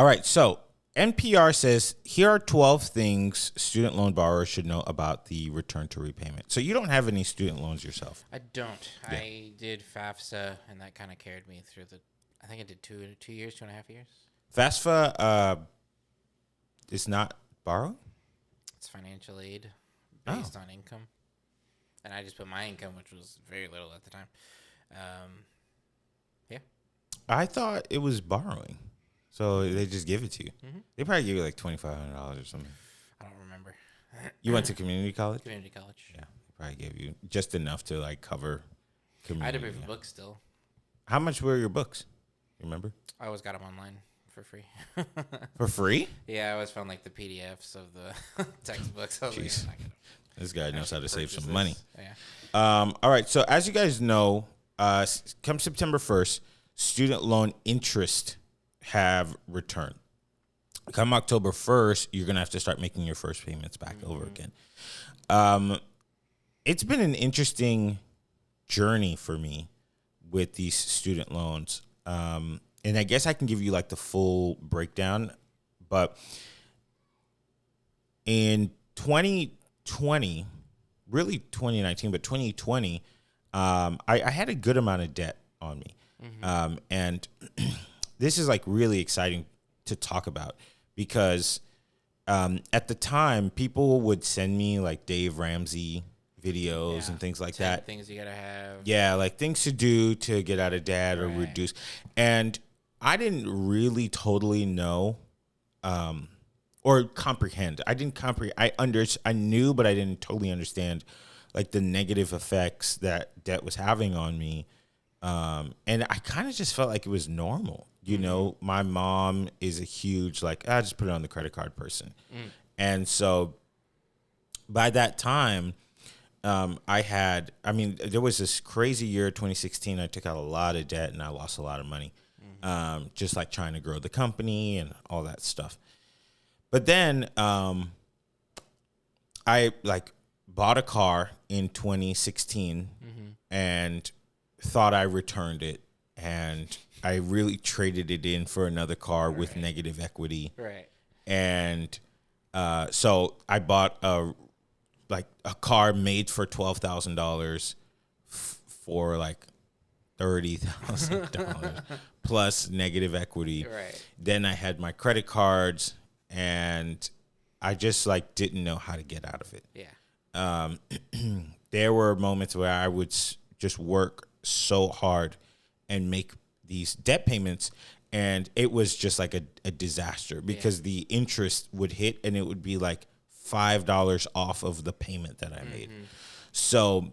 All right. So NPR says here are 12 things student loan borrowers should know about the return to repayment. So you don't have any student loans yourself. I don't. Yeah. I did FAFSA, and that kind of carried me through I think I did 2 years, 2.5 years. FAFSA is not borrowing? It's financial aid based on income. And I just put my income, which was very little at the time. Yeah. I thought it was borrowing. So they just give it to you. Mm-hmm. They probably give you like $2,500 or something. I don't remember. You went to community college? Community college. Yeah. They probably gave you just enough to like cover community. I had to pay for books still. How much were your books? You remember? I always got them online for free. For free? Yeah, I always found like the PDFs of the textbooks. Jeez. Like, this guy knows how to save some money. Yeah. All right. So as you guys know, come September 1st, student loan interest have returned. Come October 1st, you're going to have to start making your first payments back over again. It's been an interesting journey for me with these student loans. And I guess I can give you like the full breakdown, but in 2020, really 2019, but 2020, I had a good amount of debt on me. And this is like really exciting to talk about because at the time, people would send me like Dave Ramsey videos and things like that. Things you gotta have. Yeah, like things to do to get out of debt or reduce. And I didn't really totally know or comprehend. I didn't comprehend. I knew, but I didn't totally understand like the negative effects that debt was having on me. And I kind of just felt like it was normal. You know, my mom is a huge, like, I just put it on the credit card person. And so by that time, there was this crazy year, 2016. I took out a lot of debt and I lost a lot of money. Just like trying to grow the company and all that stuff. But then, I like bought a car in 2016 and thought I returned it, and I really traded it in for another car with negative equity. Right. And so I bought a car made for $12,000 for like $30,000 plus negative equity. Right. Then I had my credit cards, and I just like didn't know how to get out of it. Yeah. There were moments where I would just work so hard and make these debt payments, and it was just like a disaster because the interest would hit and it would be like $5 off of the payment that I made. So,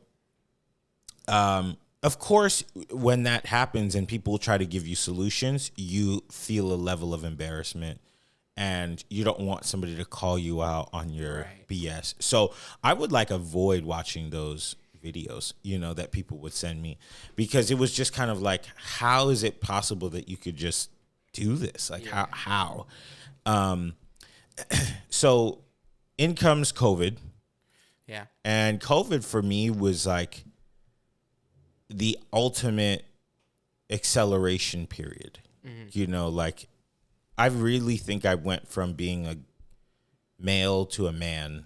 of course, when that happens and people try to give you solutions, you feel a level of embarrassment and you don't want somebody to call you out on your BS. So I would like avoid watching those videos, that people would send me, because it was just kind of like, how is it possible that you could just do this? Like how? So in comes COVID. Yeah. And COVID for me was like the ultimate acceleration period. Like I really think I went from being a male to a man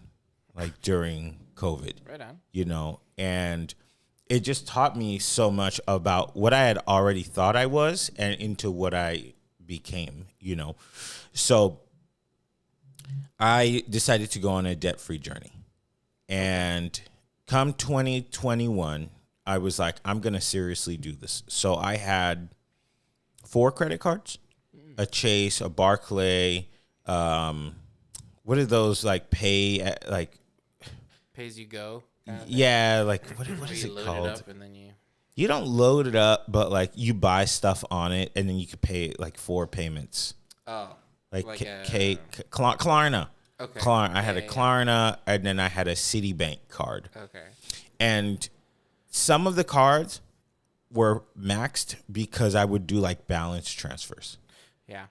like during COVID. Right on. And it just taught me so much about what I had already thought I was and into what I became, So I decided to go on a debt-free journey. And come 2021, I was like, I'm going to seriously do this. So I had 4 credit cards, a Chase, a Barclay, what are those like pay as you go? Yeah, like what is it load called? It up and then you don't load it up, but like you buy stuff on it and then you could pay like 4 payments. Oh. Like Klarna. Okay. Klarna. I had a Klarna and then I had a Citibank card. Okay. And some of the cards were maxed because I would do like balance transfers. Yeah.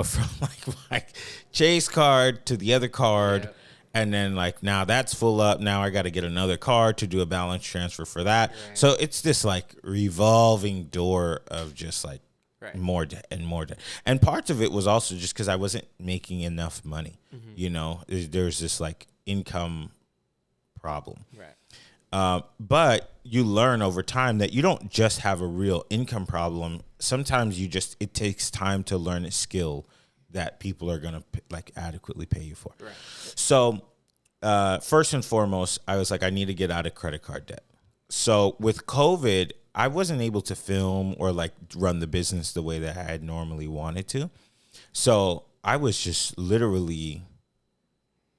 From like Chase card to the other card. Yep. And then like, now that's full up. Now I got to get another card to do a balance transfer for that. Right. So it's this like revolving door of just like Right. more debt and more debt. And parts of it was also just because I wasn't making enough money. You know, there's this like income problem. Right. But you learn over time that you don't just have a real income problem. Sometimes it takes time to learn a skill that people are going to like adequately pay you for. Right. So first and foremost, I was like, I need to get out of credit card debt. So with COVID, I wasn't able to film or like run the business the way that I had normally wanted to. So I was just literally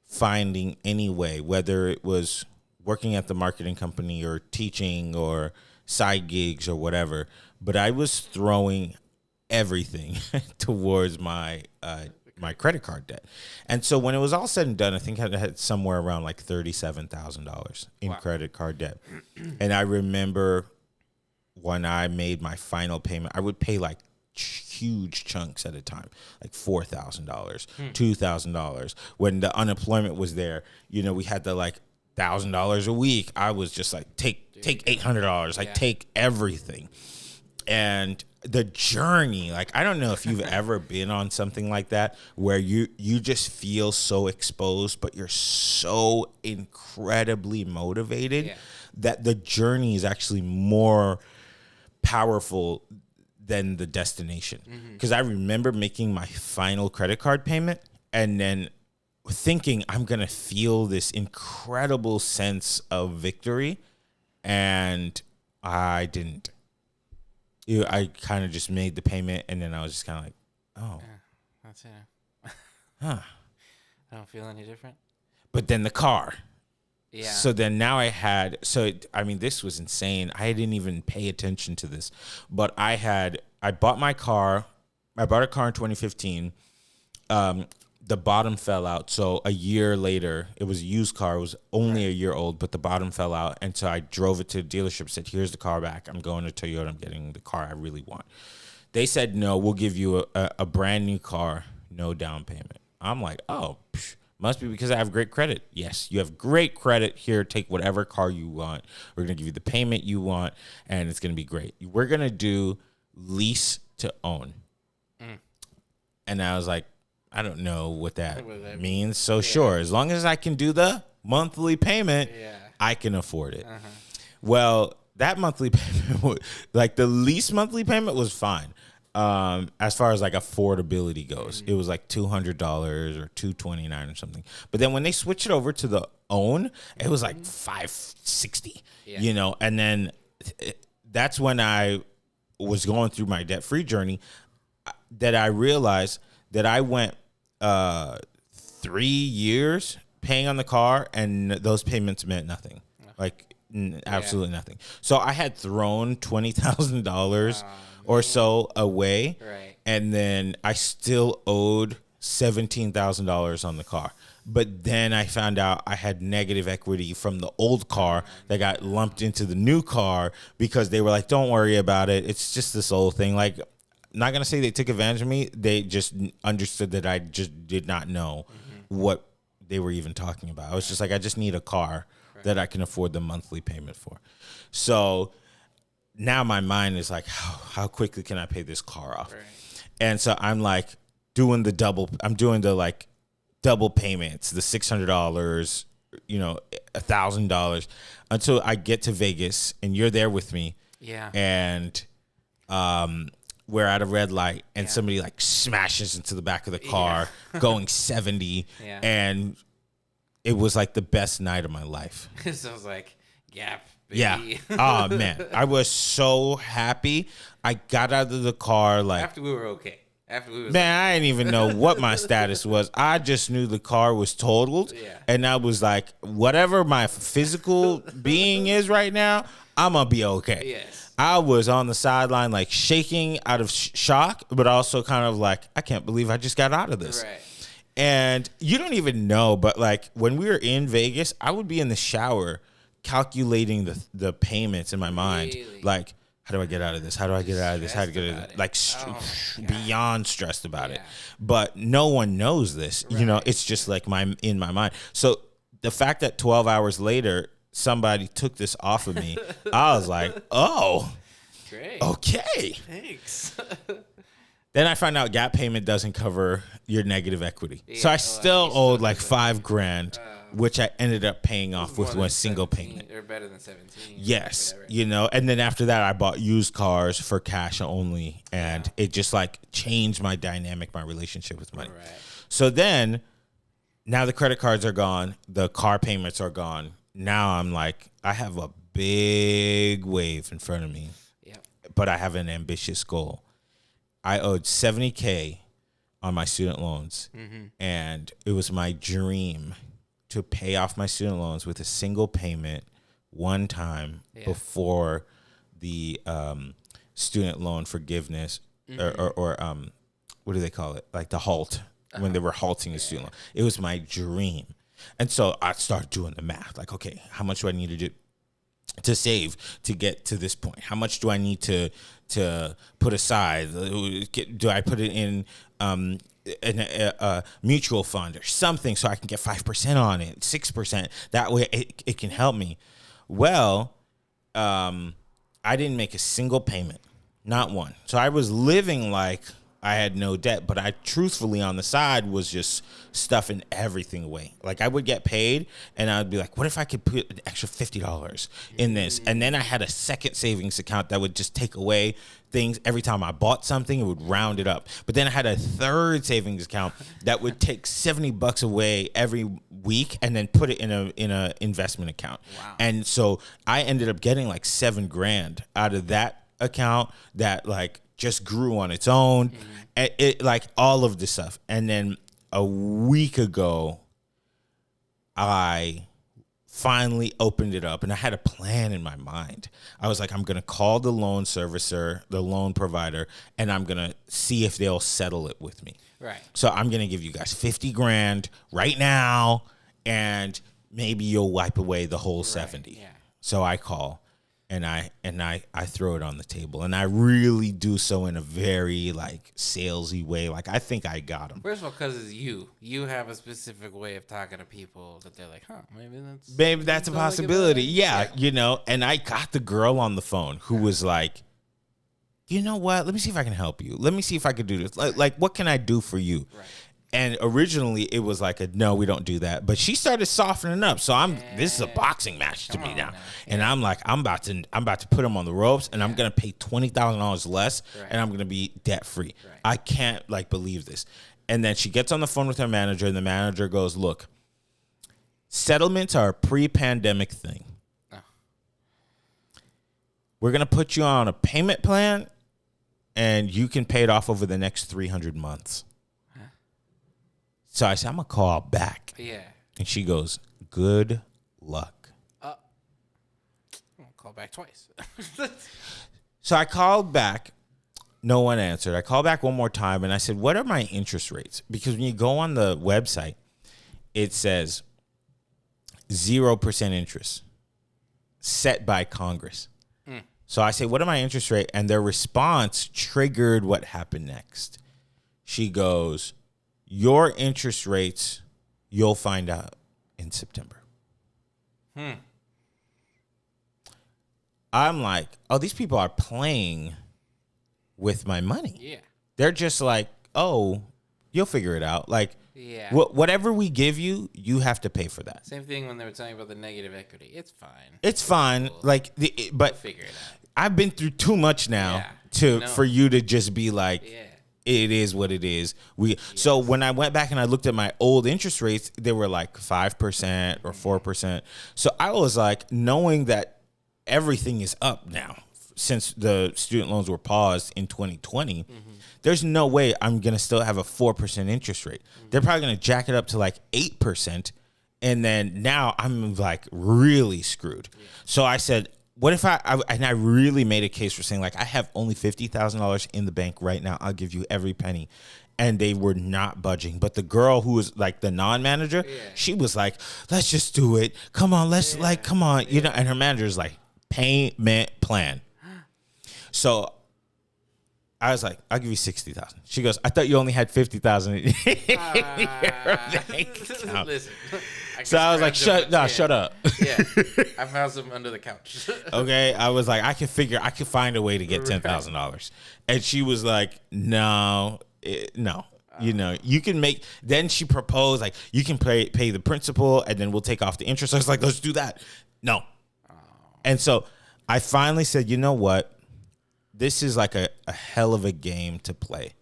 finding any way, whether it was working at the marketing company or teaching or side gigs or whatever, but I was throwing everything towards my my credit card debt. And so when it was all said and done, I think I had somewhere around like $37,000 in credit card debt. And I remember when I made my final payment, I would pay like huge chunks at a time, like $4,000, $2,000. When the unemployment was there, you know, we had the like $1,000 a week. I was just like, take $800, like take everything. And the journey, like, I don't know if you've ever been on something like that where you just feel so exposed, but you're so incredibly motivated that the journey is actually more powerful than the destination. Because I remember making my final credit card payment and then thinking I'm going to feel this incredible sense of victory, and I didn't. I kind of just made the payment, and then I was just kind of like, oh. Yeah, that's it. Huh. I don't feel any different. But then the car. Yeah. So then now I mean, this was insane. I didn't even pay attention to this. But I bought my car. I bought a car in 2015. The bottom fell out. So a year later, it was a used car. It was only a year old, but the bottom fell out. And so I drove it to the dealership, said, here's the car back. I'm going to Toyota. I'm getting the car I really want. They said, no, we'll give you a brand new car, no down payment. I'm like, oh, must be because I have great credit. Yes, you have great credit. Here, take whatever car you want. We're going to give you the payment you want, and it's going to be great. We're going to do lease to own. And I was like, I don't know what that means. So sure, as long as I can do the monthly payment, I can afford it. Well, that monthly payment, like the lease monthly payment was fine. As far as like affordability goes, it was like $200 or $229 or something. But then when they switched it over to the own, it was like $560, you know, and then that's when I was going through my debt-free journey that I realized that I went 3 years paying on the car, and those payments meant nothing, like absolutely nothing. So I had thrown $20,000 or so away, and then I still owed $17,000 on the car. But then I found out I had negative equity from the old car that got lumped into the new car because they were like, don't worry about it. It's just this old thing. Like, not going to say they took advantage of me. They just understood that I just did not know what they were even talking about. I was just like, I just need a car that I can afford the monthly payment for. So now my mind is like, how quickly can I pay this car off? And so I'm like doing the double payments, the $600, you know, $1,000 until I get to Vegas and you're there with me. And, we're at a red light and somebody like smashes into the back of the car going 70. And it was like the best night of my life. So I was like, baby. Yeah. Oh man. I was so happy. I got out of the car like after we were okay. Man, I didn't even know what my status was. I just knew the car was totaled. And I was like, whatever my physical being is right now, I'm gonna be okay. I was on the sideline, like shaking out of shock, but also kind of like, I can't believe I just got out of this. And you don't even know, but like when we were in Vegas, I would be in the shower calculating the payments in my mind. Like, how do I get out of this? How do I get out of this? How do I get out of this? Like beyond stressed about it. But no one knows this. You know, it's just like in my mind. So the fact that 12 hours later, somebody took this off of me, I was like, oh, great. Okay. Thanks. Then I found out gap payment doesn't cover your negative equity. Yeah, So I well, still you owed still like have $5,000, which I ended up paying off with one single 17, payment. Or better than 17. Yes, Whatever. you know, and then after that, I bought used cars for cash only, and it just like changed my dynamic, my relationship with money. Right. So then, now the credit cards are gone, the car payments are gone. Now I'm like, I have a big wave in front of me, but I have an ambitious goal. I owed $70K on my student loans, and it was my dream to pay off my student loans with a single payment one time before the student loan forgiveness or what do they call it? Like the halt, when they were halting the student loan. It was my dream. And so I started doing the math. Like, okay, how much do I need to do to save to get to this point? How much do I need to put aside? Do I put it in a mutual fund or something so I can get 5% on it, 6%? That way it can help me. Well, I didn't make a single payment, not one. So I was living like I had no debt, but I truthfully on the side was just stuffing everything away. Like I would get paid and I'd be like, what if I could put an extra $50 in this? And then I had a second savings account that would just take away things. Every time I bought something, it would round it up. But then I had a third savings account that would take $70 away every week and then put it in a investment account. Wow. And so I ended up getting like $7,000 out of that account that like just grew on its own. It like all of this stuff. And then a week ago, I finally opened it up and I had a plan in my mind. I was like, I'm going to call the loan servicer, the loan provider, and I'm going to see if they'll settle it with me. Right. So I'm going to give you guys $50,000 right now, and maybe you'll wipe away the whole 70. Yeah. So I call and I throw it on the table, and I really do so in a very like salesy way. Like I think I got them. First of all, because it's you have a specific way of talking to people that they're like, huh, Maybe that's a possibility. Yeah, you know. And I got the girl on the phone who was like, you know what? Let me see if I can help you. Let me see if I can do this. Like what can I do for you? Right. And originally it was like no, we don't do that. But she started softening up. So this is a boxing match to me now. And I'm like, I'm about to put him on the ropes, and I'm gonna pay $20,000 less, and I'm gonna be debt free. Right. I can't like believe this. And then she gets on the phone with her manager, and the manager goes, look, settlements are a pre-pandemic thing. Oh. We're gonna put you on a payment plan, and you can pay it off over the next 300 months. So I said, I'm going to call back. Yeah. And she goes, good luck. I'm going to call back twice. So I called back. No one answered. I called back one more time, and I said, what are my interest rates? Because when you go on the website, it says 0% interest set by Congress. So I say, what are my interest rate? And their response triggered what happened next. She goes, your interest rates, you'll find out in September. I'm like, oh, these people are playing with my money. Yeah. They're just like, oh, you'll figure it out. Like, whatever we give you, you have to pay for that. Same thing when they were talking about the negative equity. It's fine. It's fine. Cool. Like, but figure it out. I've been through too much now for you to just be like, it is what it is. So when I went back and I looked at my old interest rates, they were like 5% or 4%. So I was like, knowing that everything is up now since the student loans were paused in 2020, there's no way I'm going to still have a 4% interest rate. They're probably going to jack it up to like 8%. And then now I'm like really screwed. So I said, what if I really made a case for saying, like, I have only $50,000 in the bank right now. I'll give you every penny. And they were not budging. But the girl who was like the non-manager, she was like, let's just do it. Come on, come on. You know, and her manager's like, payment plan. So I was like, I'll give you 60,000. She goes, I thought you only had 50,000 in your bank account. Listen. So I was like, shut up. Yeah, I found some under the couch. Okay, I was like, I can find a way to get $10,000, and she was like, no. You know, you can make. Then she proposed like you can pay the principal, and then we'll take off the interest. I was like, let's do that. No, and so I finally said, you know what, this is like a hell of a game to play,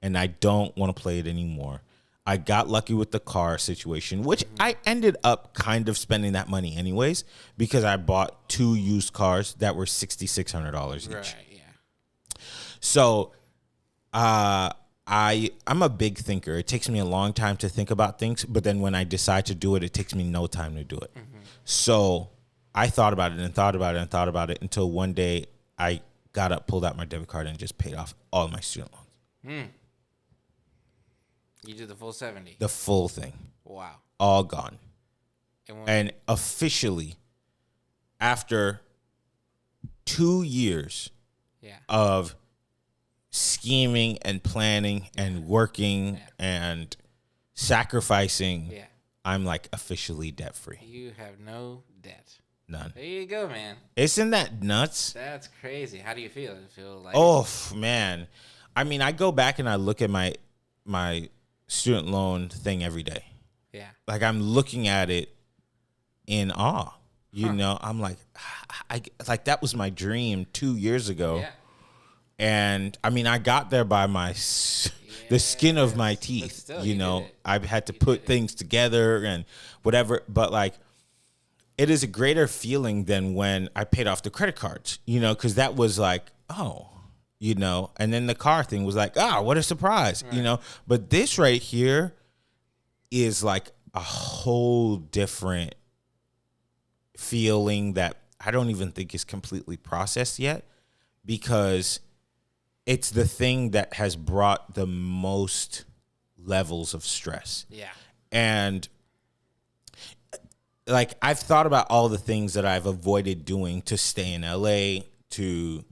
and I don't want to play it anymore. I got lucky with the car situation, which I ended up kind of spending that money anyways because I bought 2 used cars that were $6,600 each. Right, yeah. So I'm a big thinker. It takes me a long time to think about things, but then when I decide to do it, it takes me no time to do it. Mm-hmm. So I thought about it and thought about it and thought about it until one day I got up, pulled out my debit card, and just paid off all of my student loans. You did the full 70? The full thing. Wow. All gone. And officially, after 2 years of scheming and planning and working and sacrificing, I'm like officially debt free. You have no debt. None. There you go, man. Isn't that nuts? That's crazy. How do you feel? Do you feel like man. I mean, I go back and I look at my student loan thing every day. Yeah. Like I'm looking at it in awe. You know, I'm like, like that was my dream 2 years ago. Yeah. And I mean, I got there by the skin of my teeth. Still, you know, I had to put things together and whatever. But like, it is a greater feeling than when I paid off the credit cards, you know, because that was like, oh, you know, and then the car thing was like, what a surprise, you know. But this right here is like a whole different feeling that I don't even think is completely processed yet, because it's the thing that has brought the most levels of stress. Yeah. And like, I've thought about all the things that I've avoided doing to stay in LA, to,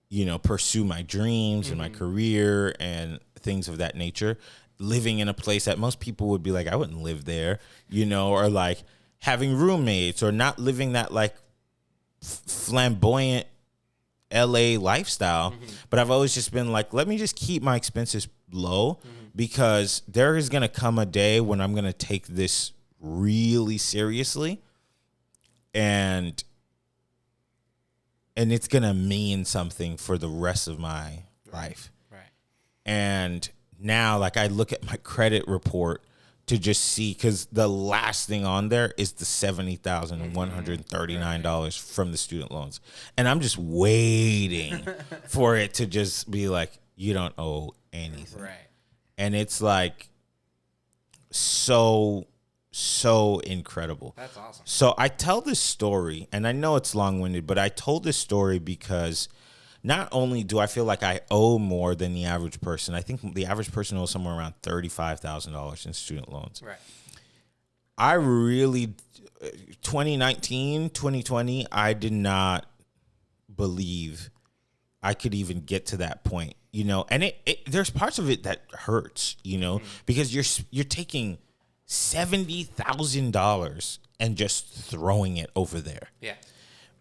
you know, pursue my dreams and my career and things of that nature. Living in a place that most people would be like, I wouldn't live there, you know, or like having roommates, or not living that like flamboyant LA lifestyle. But I've always just been like, let me just keep my expenses low, because there is going to come a day when I'm going to take this really seriously, and it's going to mean something for the rest of my life. Right. And now, like, I look at my credit report to just see, because the last thing on there is the $70,139 from the student loans. And I'm just waiting for it to just be like, you don't owe anything. Right. And it's like so incredible. That's awesome. So I tell this story, and I know it's long-winded, but I told this story because not only do I feel like I owe more than the average person, I think the average person owes somewhere around $35,000 in student loans. Right. I really, 2019, 2020, I did not believe I could even get to that point, you know. And there's parts of it that hurts, you know, because you're taking $70,000 and just throwing it over there. Yeah.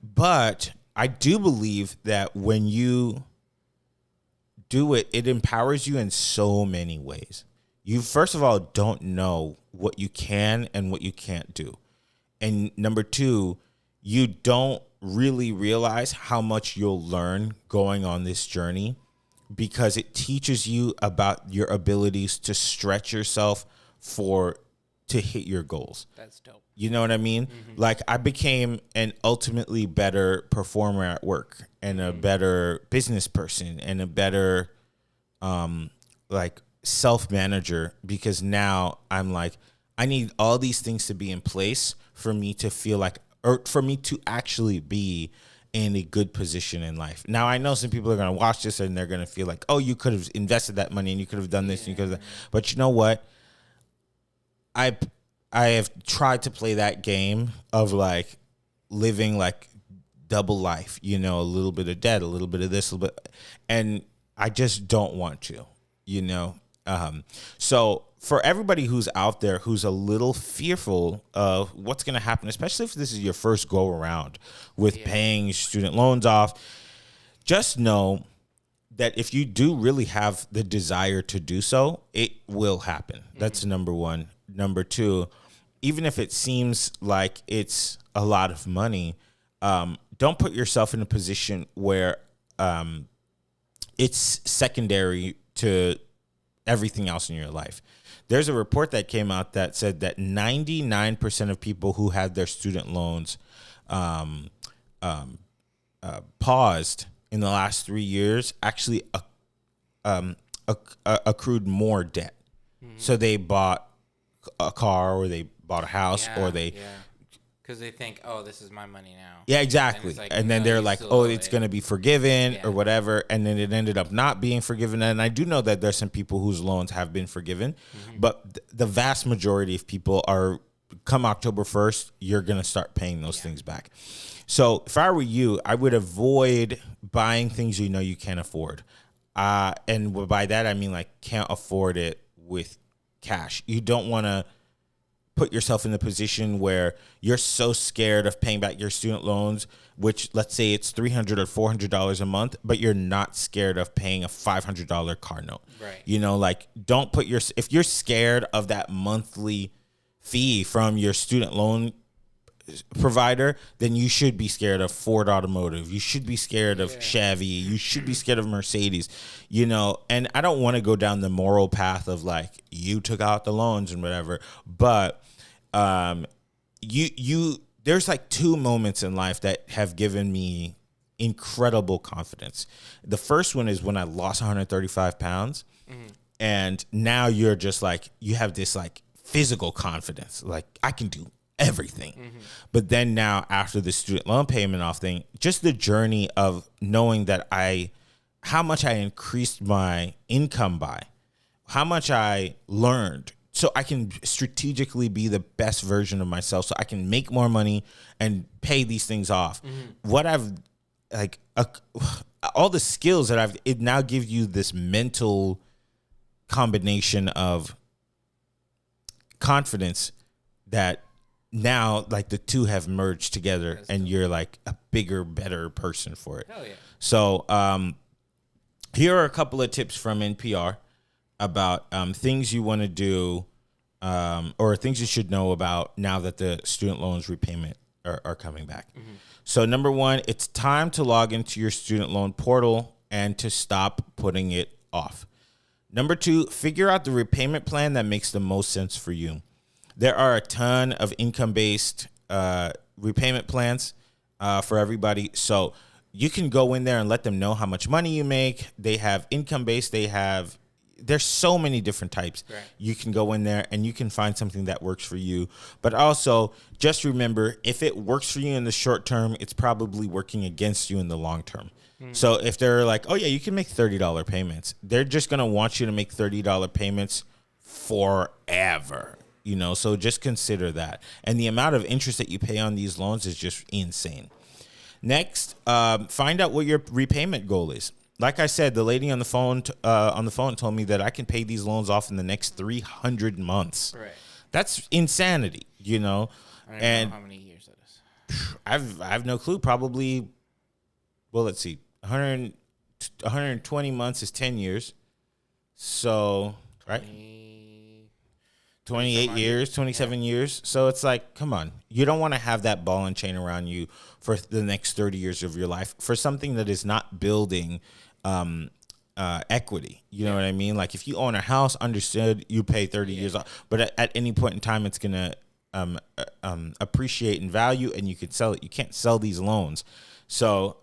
But I do believe that when you do it, it empowers you in so many ways. You, first of all, don't know what you can and what you can't do. And number two, you don't really realize how much you'll learn going on this journey, because it teaches you about your abilities to stretch yourself to hit your goals. That's dope. You know what I mean? Like, I became an ultimately better performer at work, and a better business person, and a better like self-manager, because now I'm like, I need all these things to be in place for me to feel like, or for me to actually be in a good position in life. Now, I know some people are going to watch this and they're going to feel like, oh, you could have invested that money and you could have done this and you could have, but you know what? I have tried to play that game of like living like double life, you know, a little bit of debt, a little bit of this, a little bit. And I just don't want to, you know? So for everybody who's out there who's a little fearful of what's going to happen, especially if this is your first go around with paying student loans off, just know that if you do really have the desire to do so, it will happen. That's number one. Number two, even if it seems like it's a lot of money, don't put yourself in a position where it's secondary to everything else in your life. There's a report that came out that said that 99% of people who had their student loans paused in the last 3 years actually accrued more debt. So they bought a car, or they bought a house, or they because they think, oh, this is my money now. Yeah, exactly. And then they're like, oh, it's going to be forgiven or whatever. And then it ended up not being forgiven. And I do know that there's some people whose loans have been forgiven. But the vast majority of people are, come October 1st, you're going to start paying those things back. So if I were you, I would avoid buying things you know you can't afford. And by that, I mean like can't afford it with cash. You don't want to put yourself in the position where you're so scared of paying back your student loans, which let's say it's $300 or $400 a month, but you're not scared of paying a $500 car note. Right. You know, like don't put if you're scared of that monthly fee from your student loan provider, then you should be scared of Ford Automotive. You should be scared of Chevy. You should be scared of Mercedes, you know. And I don't want to go down the moral path of like, you took out the loans and whatever, but there's like two moments in life that have given me incredible confidence. The first one is when I lost 135 pounds. And now you're just like, you have this like physical confidence, like I can do everything. But then now after the student loan payment off thing, just the journey of knowing that how much I increased my income by, how much I learned, so I can strategically be the best version of myself, so I can make more money and pay these things off. What I've like, all the skills that it now gives you this mental combination of confidence that now like the two have merged together. That's and dope. You're like a bigger, better person for it. Hell yeah. So here are a couple of tips from NPR about things you want to do or things you should know about now that the student loans repayment are coming back. So number one, it's time to log into your student loan portal and to stop putting it off. Number two, figure out the repayment plan that makes the most sense for you. There are a ton of income-based repayment plans for everybody. So you can go in there and let them know how much money you make. They have income-based. There's so many different types. Right. You can go in there and you can find something that works for you. But also, just remember, if it works for you in the short term, it's probably working against you in the long term. So if they're like, oh, yeah, you can make $30 payments, they're just going to want you to make $30 payments forever. You know, so just consider that. And the amount of interest that you pay on these loans is just insane. Next, find out what your repayment goal is. Like I said, the lady on the phone told me that I can pay these loans off in the next 300 months. Right. That's insanity, you know. I don't know how many years that is. I've no clue. Probably, well, let's see. 120 months is 10 years. So, right? 28 years, 27 years. So it's like, come on. You don't want to have that ball and chain around you for the next 30 years of your life for something that is not building equity. You know what I mean? Like if you own a house, understood, you pay 30 years off. But at any point in time, it's going to appreciate in value and you could sell it. You can't sell these loans. So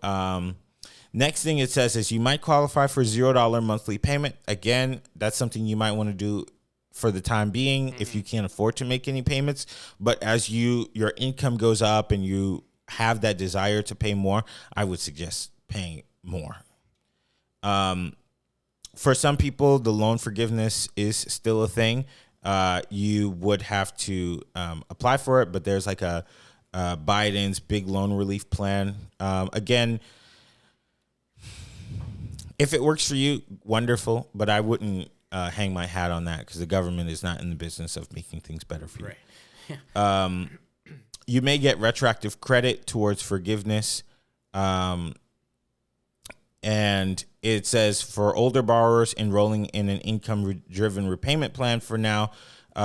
next thing it says is you might qualify for $0 monthly payment. Again, that's something you might want to do for the time being, if you can't afford to make any payments. But as your income goes up and you have that desire to pay more, I would suggest paying more. For some people, the loan forgiveness is still a thing. You would have to apply for it, but there's like a Biden's big loan relief plan. Again, If it works for you, wonderful. But I wouldn't hang my hat on that because the government is not in the business of making things better for you. Right. You may get retroactive credit towards forgiveness. And it says for older borrowers enrolling in an income-driven repayment plan for now,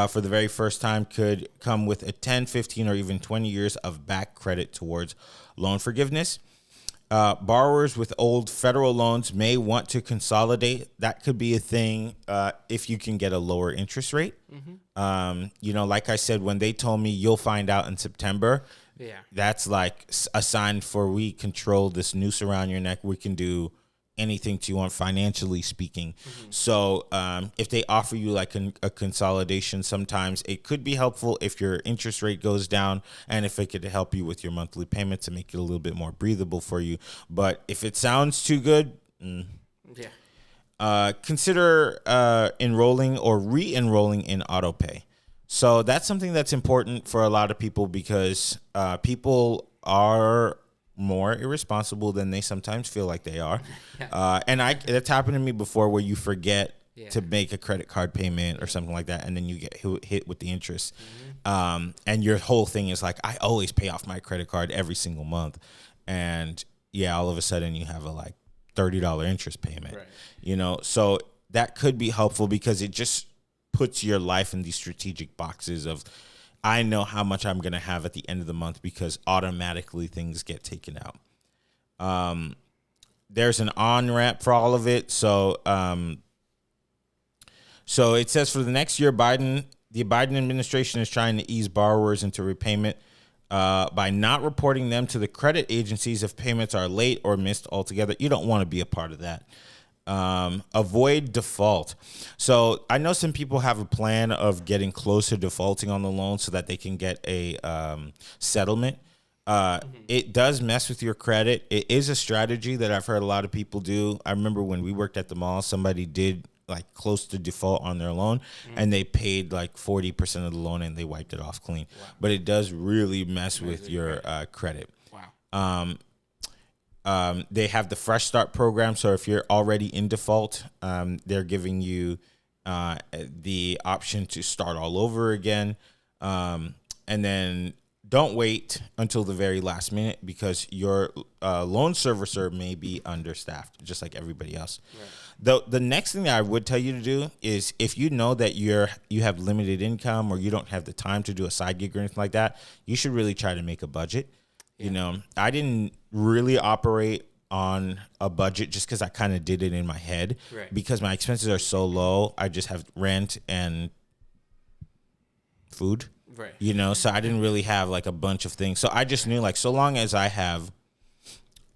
for the very first time, could come with a 10, 15, or even 20 years of back credit towards loan forgiveness. Borrowers with old federal loans may want to consolidate. That could be a thing if you can get a lower interest rate. Like I said, when they told me you'll find out in September, that's like a sign for we control this noose around your neck. We can do anything to you on financially speaking. So if they offer you like a consolidation, sometimes it could be helpful if your interest rate goes down and if it could help you with your monthly payment to make it a little bit more breathable for you. But if it sounds too good, consider enrolling or re-enrolling in autopay. So that's something that's important for a lot of people because people are more irresponsible than they sometimes feel like they are. And that's happened to me before where you forget to make a credit card payment or something like that, and then you get hit with the interest. And your whole thing is like, I always pay off my credit card every single month. And all of a sudden you have a like $30 interest payment, so that could be helpful because it just puts your life in these strategic boxes of, I know how much I'm going to have at the end of the month because automatically things get taken out. There's an on-ramp for all of it. So it says for the next year, the Biden administration is trying to ease borrowers into repayment by not reporting them to the credit agencies if payments are late or missed altogether. You don't want to be a part of that. Avoid default. So I know some people have a plan of getting close to defaulting on the loan so that they can get a settlement. It does mess with your credit. It is a strategy that I've heard a lot of people do. I remember when we worked at the mall, somebody did like close to default on their loan and they paid like 40% of the loan and they wiped it off clean. Wow. But it does really mess with your credit. Wow. They have the Fresh Start program. So if you're already in default, they're giving you the option to start all over again. And then don't wait until the very last minute because your loan servicer may be understaffed, just like everybody else. Right. The next thing that I would tell you to do is if you know that you have limited income or you don't have the time to do a side gig or anything like that, you should really try to make a budget. I didn't really operate on a budget just because I kind of did it in my head because my expenses are so low. I just have rent and food, so I didn't really have like a bunch of things. So I just knew like, so long as I have,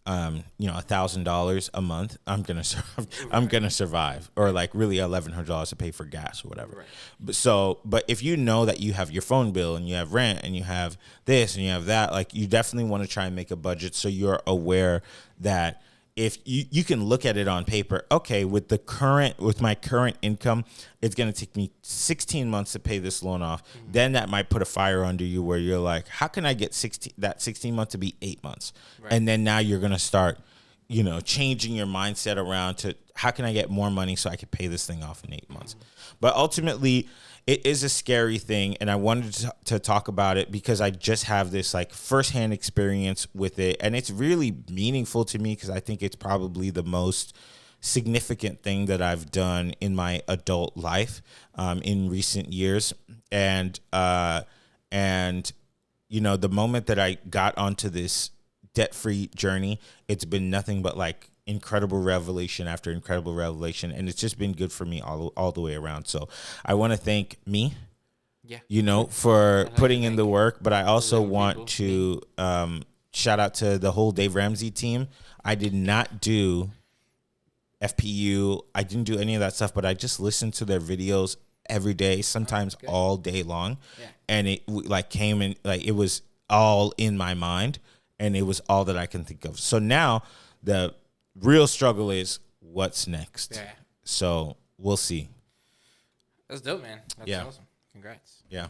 $1,000 a month, I'm gonna survive, or like really $1,100 to pay for gas or whatever. But if you know that you have your phone bill and you have rent and you have this and you have that, like you definitely want to try and make a budget so you're aware that if you can look at it on paper, okay, with my current income, it's going to take me 16 months to pay this loan off. Then that might put a fire under you where you're like, how can I get 16 months to be 8 months? And then now you're going to start, changing your mindset around to how can I get more money so I can pay this thing off in 8 months? But ultimately, it is a scary thing, and I wanted to talk about it because I just have this like firsthand experience with it, and it's really meaningful to me because I think it's probably the most significant thing that I've done in my adult life in recent years. And the moment that I got onto this debt-free journey, it's been nothing but like incredible revelation after incredible revelation, and it's just been good for me all the way around. So I want to thank me, for putting in the work, but I also want to shout out to the whole Dave Ramsey team. I did not do FPU. I didn't do any of that stuff, but I just listened to their videos every day, sometimes all day long. And it like came in, like it was all in my mind and it was all that I can think of. So now the real struggle is what's next. So we'll see. That's dope, man. That's awesome. Congrats. Yeah.